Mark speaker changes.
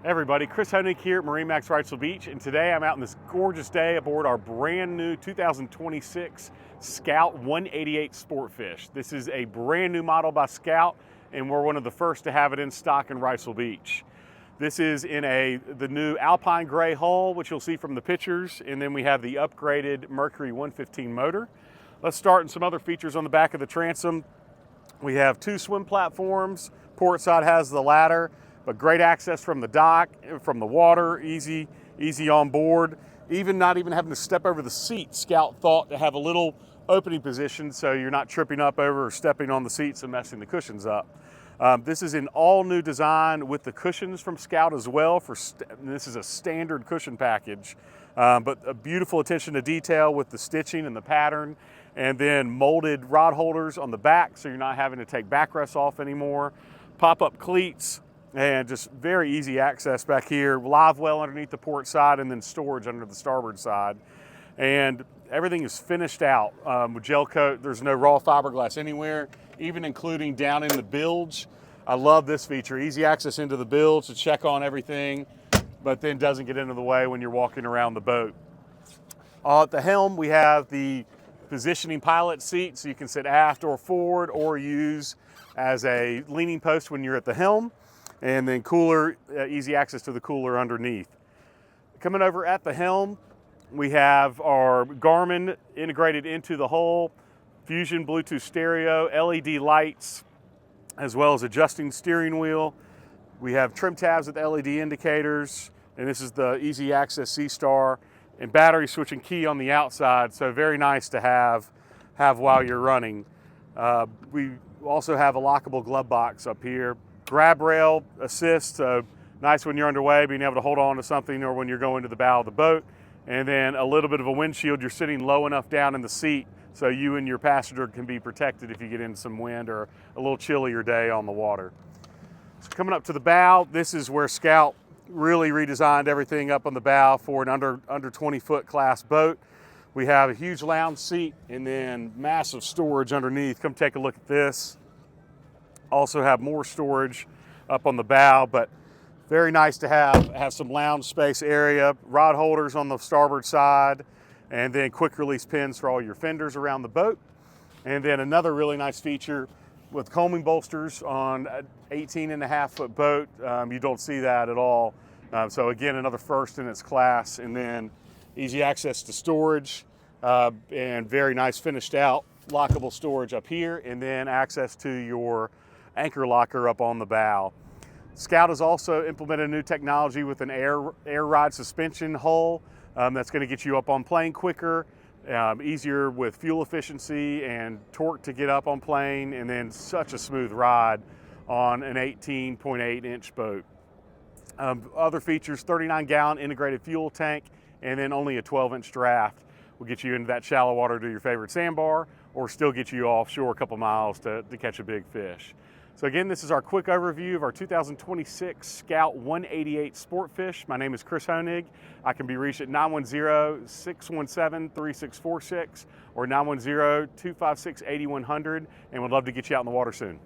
Speaker 1: Hey everybody, Chris Honig here at MarineMax Wrightsville Beach, and today I'm out on this gorgeous day aboard our brand new 2026 Scout 188 Sportfish. This is a brand new model by Scout, and we're one of the first to have it in stock in Wrightsville Beach. This is in the new Alpine gray hull, which you'll see from the pictures, and then we have the upgraded Mercury 115 motor. Let's start in some other features on the back of the transom. We have two swim platforms. Port side has the ladder, but great access from the dock, from the water, easy on board. Not even having to step over the seat, Scout thought to have a little opening position so you're not tripping up over or stepping on the seats and messing the cushions up. This is an all new design with the cushions from Scout as well. This is a standard cushion package, but a beautiful attention to detail with the stitching and the pattern, and then molded rod holders on the back so you're not having to take backrests off anymore. Pop-up cleats, and just very easy access back here. Live well underneath the port side, and then storage under the starboard side. And everything is finished out with gel coat. There's no raw fiberglass anywhere, even including down in the bilge. I love this feature. Easy access into the bilge to check on everything, but then doesn't get into the way when you're walking around the boat. At the helm, we have the positioning pilot seat, so you can sit aft or forward or use as a leaning post when you're at the helm. And then cooler, easy access to the cooler underneath. Coming over at the helm, we have our Garmin integrated into the hull, Fusion Bluetooth stereo, LED lights, as well as adjusting steering wheel. We have trim tabs with LED indicators, and this is the easy access C-Star, and battery switching key on the outside, so very nice to have while you're running. We also have a lockable glove box up here. Grab rail assist, so nice when you're underway, being able to hold on to something, or when you're going to the bow of the boat. And then a little bit of a windshield. You're sitting low enough down in the seat so you and your passenger can be protected if you get in some wind or a little chillier day on the water. So coming up to the bow, this is where Scout really redesigned everything up on the bow for an under 20-foot class boat. We have a huge lounge seat and then massive storage underneath. Come take a look at this. Also have more storage up on the bow, but very nice to have some lounge space area, rod holders on the starboard side, and then quick release pins for all your fenders around the boat. And then another really nice feature with combing bolsters on an 18.5-foot boat. You don't see that at all. So again, another first in its class. And then easy access to storage, and very nice finished out lockable storage up here, and then access to your anchor locker up on the bow. Scout has also implemented a new technology with an air ride suspension hull that's going to get you up on plane quicker, easier with fuel efficiency and torque to get up on plane, and then such a smooth ride on an 18.8-inch boat. Other features, 39-gallon integrated fuel tank, and then only a 12-inch draft will get you into that shallow water to your favorite sandbar, or still get you offshore a couple miles to catch a big fish. So again, this is our quick overview of our 2026 Scout 188 Sportfish. My name is Chris Honig. I can be reached at 910-617-3646 or 910-256-8100, and would love to get you out in the water soon.